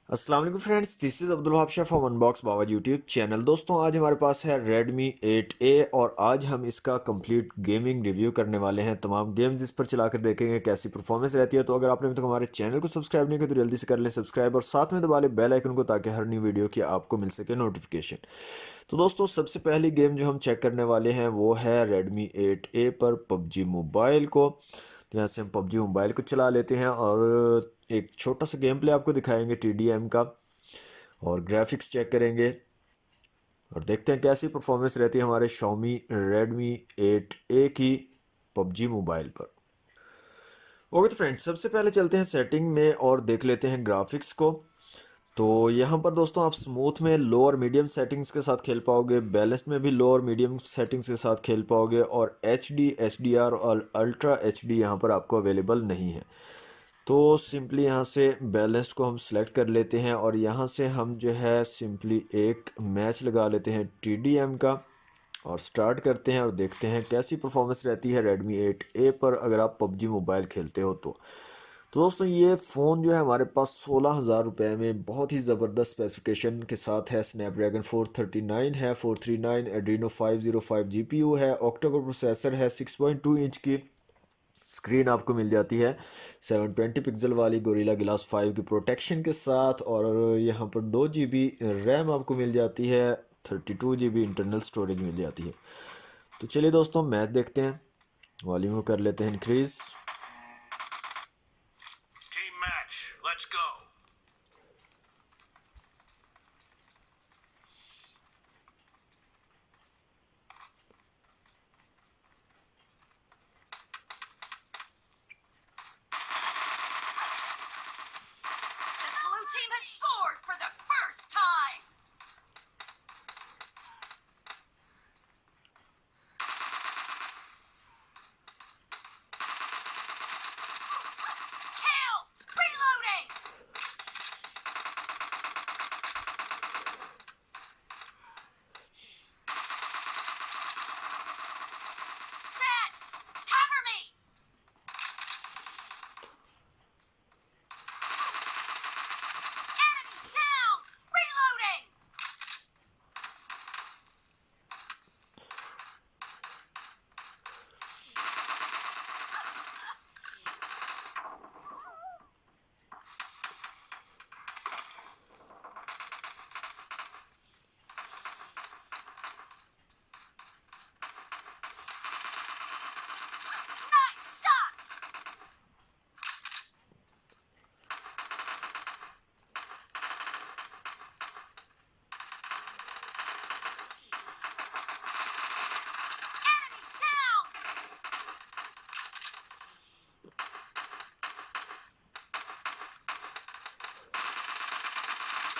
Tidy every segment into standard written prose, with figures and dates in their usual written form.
अस्सलाम वालेकुम friends, this is Abdul Wahab chef from unbox Baba YouTube channel. दोस्तों, आज हमारे पास है Redmi 8A और आज हम इसका कंप्लीट गेमिंग रिव्यू करने वाले हैं। तमाम गेम्स इस पर चलाकर देखेंगे कैसी परफॉर्मेंस रहती है। तो अगर आपने अभी तक हमारे चैनल को सब्सक्राइब नहीं किया तो जल्दी से कर लें सब्सक्राइब और साथ में दबा लें बेल आइकन को, ताकि हर न्यू वीडियो की आपको मिल सके नोटिफिकेशन। तो दोस्तों, सबसे पहली गेम जो हम चेक करने वाले हैं वो है Redmi 8A पर पबजी मोबाइल को। तो यहाँ से हम पबजी मोबाइल को चला लेते हैं और एक छोटा सा गेम प्ले आपको दिखाएंगे TDM का, और ग्राफिक्स चेक करेंगे और देखते हैं कैसी परफॉर्मेंस रहती है हमारे Xiaomi Redmi 8A की पबजी मोबाइल पर। ओके तो फ्रेंड्स, सबसे पहले चलते हैं सेटिंग में और देख लेते हैं ग्राफिक्स को। तो यहाँ पर दोस्तों आप स्मूथ में लो और मीडियम सेटिंग्स के साथ खेल पाओगे, बैलेंस्ड में भी लो और मीडियम सेटिंग्स के साथ खेल पाओगे, और HD HDR और अल्ट्रा HD यहाँ पर आपको अवेलेबल नहीं है। तो सिंपली यहाँ से बैलेंस्ड को हम सेलेक्ट कर लेते हैं और यहाँ से हम जो है सिंपली एक मैच लगा लेते हैं TDM का और स्टार्ट करते हैं और देखते हैं कैसी परफॉर्मेंस रहती है Redmi 8A पर अगर आप पबजी मोबाइल खेलते हो तो दोस्तों, ये फ़ोन जो है हमारे पास 16,000 रुपये में बहुत ही ज़बरदस्त स्पेसिफिकेशन के साथ है। स्नैपड्रैगन 439 है, 439 एड्रीनो 505 GPU है, ऑक्टा कोर प्रोसेसर है, 6.2 इंच की स्क्रीन आपको मिल जाती है 720 पिक्सल वाली गोरिल्ला ग्लास 5 की प्रोटेक्शन के साथ, और यहाँ पर 2 GB रैम आपको मिल जाती है, 32 GB इंटरनल स्टोरेज मिल जाती है। तो चलिए दोस्तों, मैच देखते हैं। वॉल्यूम को कर लेते हैं increase. Team match, let's go. The blue team has scored for the first time. Killed! Reloading! Dead! Cover me! Enemy down! Reloading! Nice shot! Enemy down!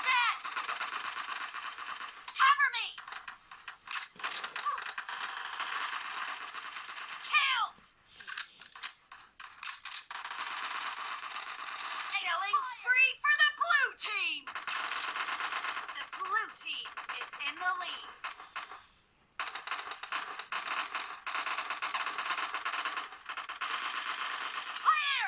Dead! Cover me! Killed! Killing spree for the blue team! The blue team is in the lead. Clear!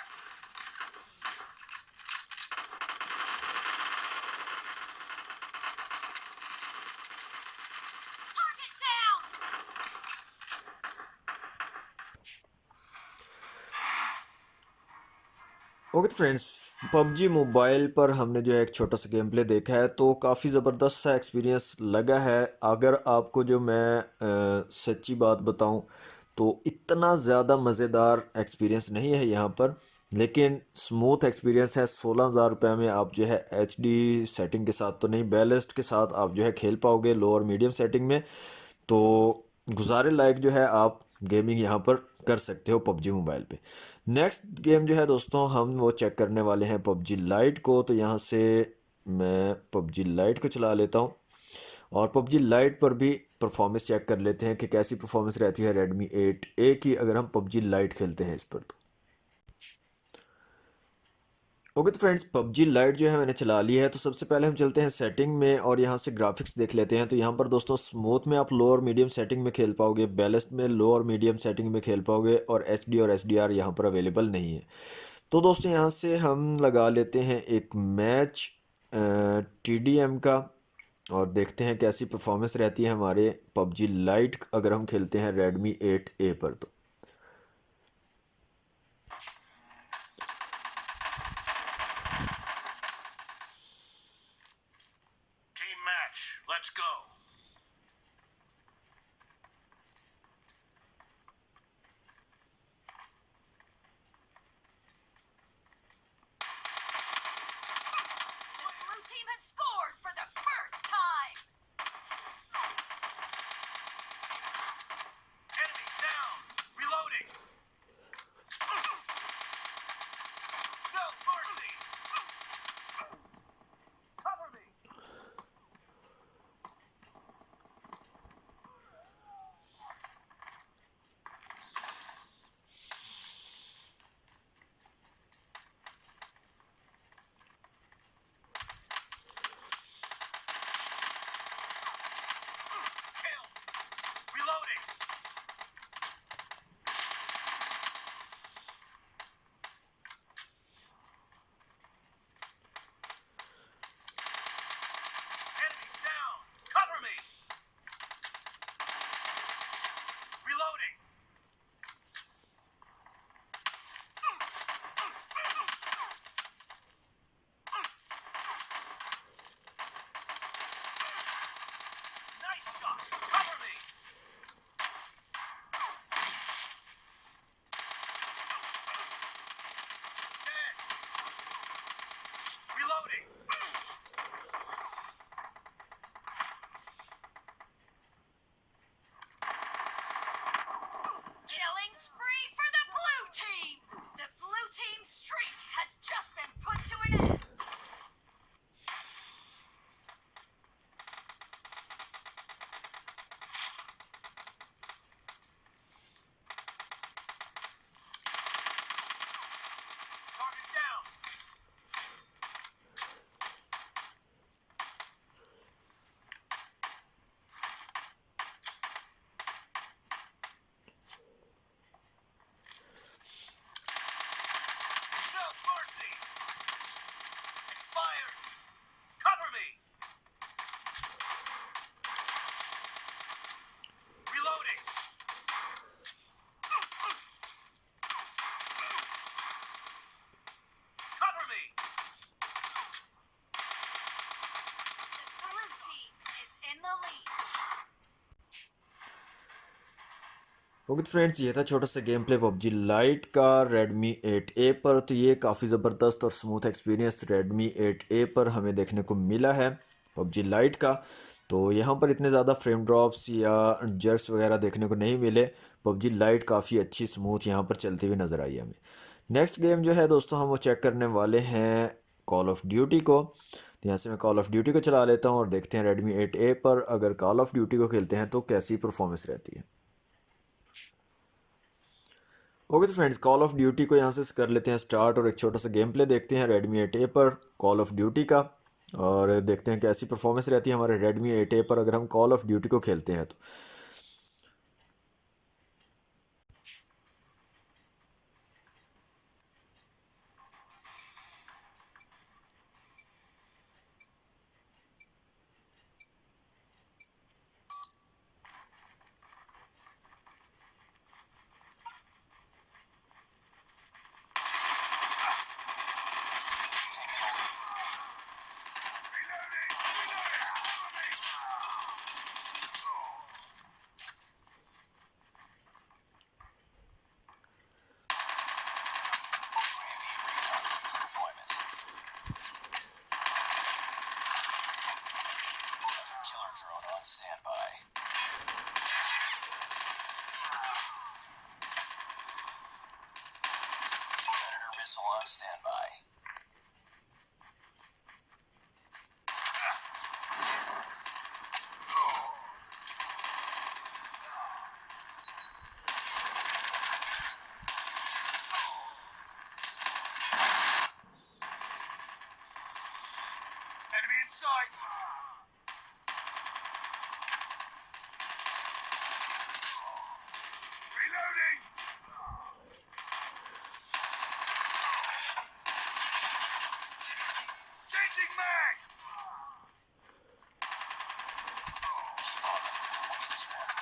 Target down! Okay तो friends, PUBG mobile पर हमने जो है एक छोटा सा game play देखा है, तो काफ़ी ज़बरदस्त सा एक्सपीरियंस लगा है। अगर आपको जो मैं सच्ची बात बताऊं तो इतना ज़्यादा मज़ेदार एक्सपीरियंस नहीं है यहाँ पर, लेकिन स्मूथ एक्सपीरियंस है। 16,000 रुपये में आप जो है HD सेटिंग के साथ तो नहीं, बैलेंस्ड के साथ आप जो है खेल पाओगे लो और मीडियम सेटिंग में। तो गुजारे लायक जो है आप गेमिंग यहाँ पर कर सकते हो पबजी मोबाइल पे। नेक्स्ट गेम जो है दोस्तों, हम वो चेक करने वाले हैं पबजी लाइट को। तो यहाँ से मैं पबजी लाइट को चला लेता हूँ और पबजी लाइट पर भी परफॉर्मेंस चेक कर लेते हैं कि कैसी परफॉर्मेंस रहती है Redmi 8A की अगर हम पबजी लाइट खेलते हैं इस पर। तो ओके तो फ्रेंड्स, पबजी लाइट जो है मैंने चला ली है। तो सबसे पहले हम चलते हैं सेटिंग में और यहाँ से ग्राफिक्स देख लेते हैं। तो यहाँ पर दोस्तों स्मूथ में आप लो और मीडियम सेटिंग में खेल पाओगे, बैलेंस्ड में लो और मीडियम सेटिंग में खेल पाओगे, और HD और HDR यहाँ पर अवेलेबल नहीं है। तो दोस्तों यहाँ से हम लगा लेते हैं एक मैच TDM का, और देखते हैं कैसी परफॉर्मेंस रहती है हमारे पबजी लाइट अगर हम खेलते हैं Redmi 8A पर। तो Team match, let's go. The blue team has scored for the first time. Enemy down. Reloading. No mercy. Cover me. Kill. Reloading. Enemy down. Cover me. Reloading. Nice shot. Cover me. Dead. Reloading. Killing spree for the blue team. The blue team streak has just been put to an end. Target down. No mercy. Expired. Cover me. Reloading. Cover me. The blue team is in the lead. Okay friends, ये था छोटा सा game play PUBG light का Redmi 8A पर। तो ये काफ़ी ज़बरदस्त और स्मूथ एक्सपीरियंस Redmi 8A पर हमें देखने को मिला है पबजी लाइट का। तो यहाँ पर इतने ज़्यादा फ्रेम ड्रॉप्स या जर्क्स वगैरह देखने को नहीं मिले। पबजी लाइट काफ़ी अच्छी स्मूथ यहाँ पर चलती हुई नज़र आई हमें। नेक्स्ट गेम जो है दोस्तों, हम वो चेक करने वाले हैं कॉल ऑफ ड्यूटी को। तो यहाँ से मैं कॉल ऑफ ड्यूटी को चला लेता हूँ और देखते हैं Redmi 8A पर अगर कॉल ऑफ ड्यूटी को खेलते हैं तो कैसी परफॉर्मेंस रहती है। ओके तो फ्रेंड्स, कॉल ऑफ ड्यूटी को यहाँ से कर लेते हैं स्टार्ट और एक छोटा सा गेम प्ले देखते हैं Redmi 8A पर कॉल ऑफ ड्यूटी का, और देखते हैं कैसी परफॉर्मेंस रहती है हमारे Redmi 8A पर अगर हम कॉल ऑफ ड्यूटी को खेलते हैं तो। Killer drone on standby. Predator missile on standby. Enemy in sight. Reloading. Changing mag. Keep on them. We'll get this one.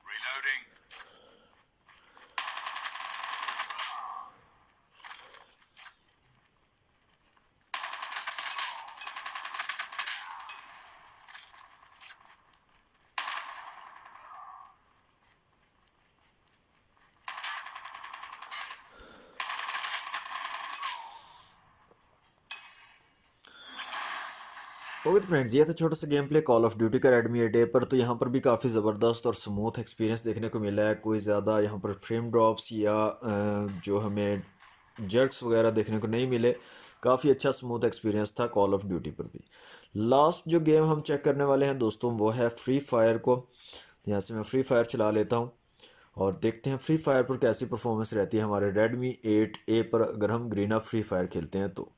Reloading. Okay तो फ्रेंड्स, ये था छोटा सा game play call of duty का रेडमी 8A पर। तो यहाँ पर भी काफ़ी ज़बरदस्त और स्मूथ एक्सपीरियंस देखने को मिला है। कोई ज़्यादा यहाँ पर फ्रेम ड्रॉप्स या जो हमें जर्क्स वगैरह देखने को नहीं मिले। काफ़ी अच्छा स्मूथ एक्सपीरियंस था कॉल ऑफ ड्यूटी पर भी। लास्ट जो गेम हम चेक करने वाले हैं दोस्तों, वो है फ्री फायर को। यहाँ से मैं फ्री फायर चला लेता हूँ और देखते हैं फ्री फायर पर कैसी परफॉर्मेंस रहती है हमारे रेडमी 8A पर अगर हम ग्रीना फ्री फायर खेलते हैं तो।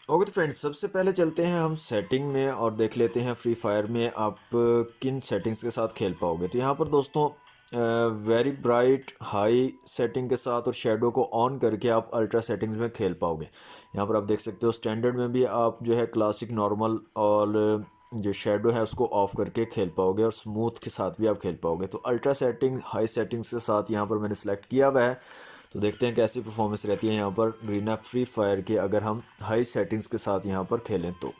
ओके तो फ्रेंड्स, सबसे पहले चलते हैं हम सेटिंग में और देख लेते हैं फ्री फायर में आप किन सेटिंग्स के साथ खेल पाओगे। तो यहाँ पर दोस्तों वेरी ब्राइट हाई सेटिंग के साथ और शेडो को ऑन करके आप अल्ट्रा सेटिंग्स में खेल पाओगे। यहाँ पर आप देख सकते हो स्टैंडर्ड में भी आप जो है क्लासिक नॉर्मल और जो शेडो है उसको ऑफ करके खेल पाओगे और स्मूथ के साथ भी आप खेल पाओगे। तो अल्ट्रा सेटिंग हाई सेटिंग्स के साथ यहाँ पर मैंने सेलेक्ट किया हुआ है। तो देखते हैं कैसी परफॉर्मेंस रहती है यहाँ पर ग्रीना फ्री फायर के अगर हम हाई सेटिंग्स के साथ यहाँ पर खेलें तो।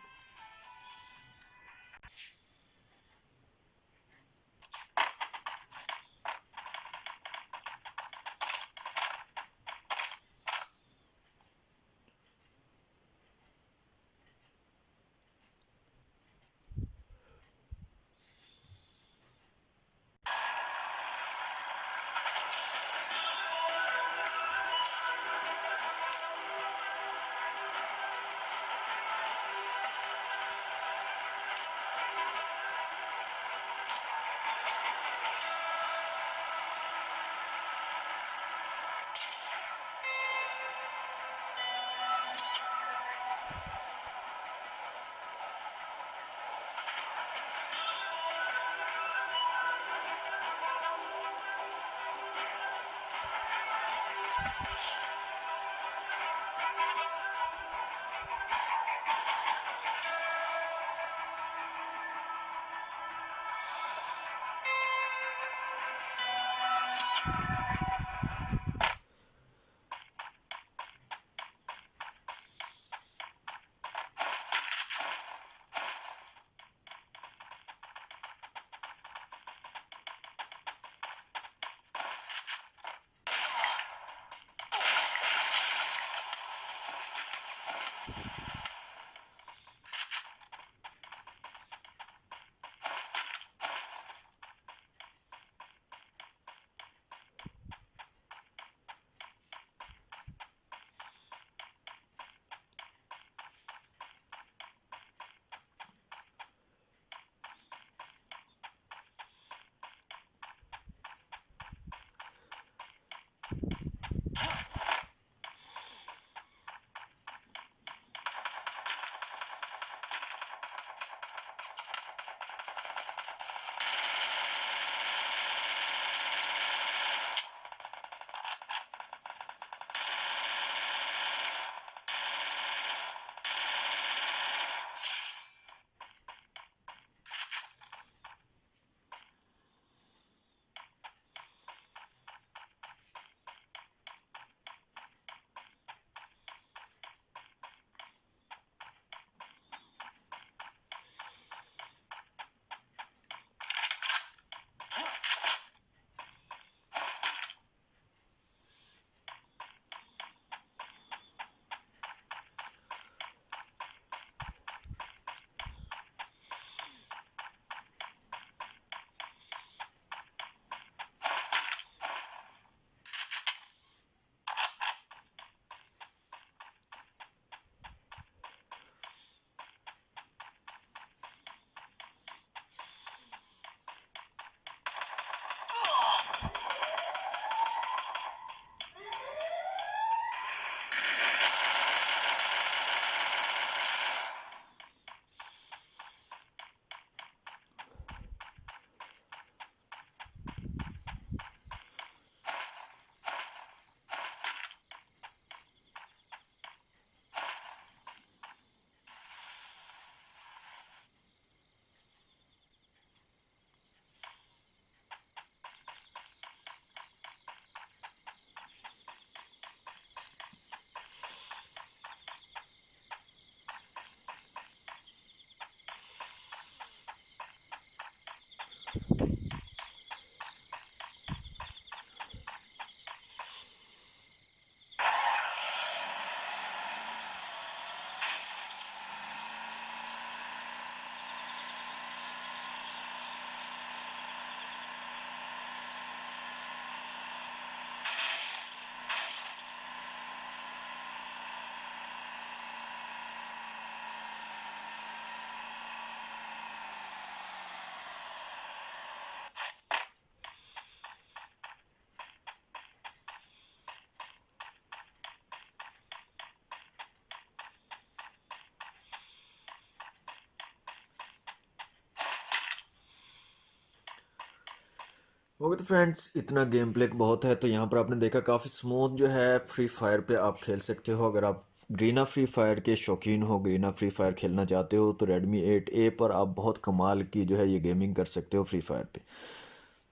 ओके तो फ्रेंड्स, इतना गेम प्ले बहुत है। तो यहाँ पर आपने देखा काफ़ी स्मूथ जो है फ्री फायर पे आप खेल सकते हो। अगर आप ग्रीना फ्री फायर के शौकीन हो, ग्रीना फ्री फायर खेलना चाहते हो, तो रेडमी 8A पर आप बहुत कमाल की जो है ये गेमिंग कर सकते हो फ्री फायर पे।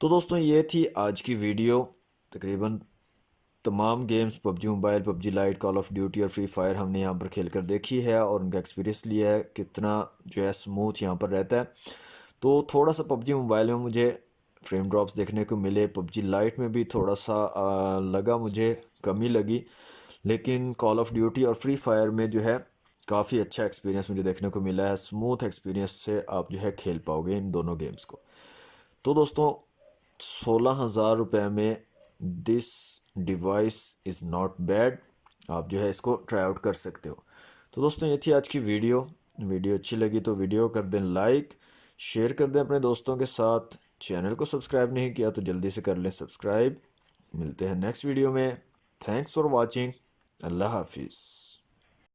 तो दोस्तों ये थी आज की वीडियो। तकरीबन तमाम games PUBG mobile, PUBG light, call of duty और फ्री फायर हमने यहाँ पर खेल कर देखी है और उनका एक्सपीरियंस लिया है कितना जो है स्मूथ यहाँ पर रहता है। तो थोड़ा सा पबजी मोबाइल में मुझे फ्रेम ड्रॉप्स देखने को मिले, पबजी लाइट में भी थोड़ा सा लगा, मुझे कमी लगी। लेकिन कॉल ऑफ ड्यूटी और फ्री फायर में जो है काफ़ी अच्छा एक्सपीरियंस मुझे देखने को मिला है। स्मूथ एक्सपीरियंस से आप जो है खेल पाओगे इन दोनों गेम्स को। तो दोस्तों 16,000 रुपये में this device is not bad. आप जो है इसको ट्राई आउट कर सकते हो। तो दोस्तों ये थी आज की वीडियो। वीडियो अच्छी लगी तो वीडियो कर दें लाइक, शेयर कर दें अपने दोस्तों के साथ। चैनल को सब्सक्राइब नहीं किया तो जल्दी से कर लें सब्सक्राइब। मिलते हैं नेक्स्ट वीडियो में। Thanks for watching. अल्लाह हाफिज़।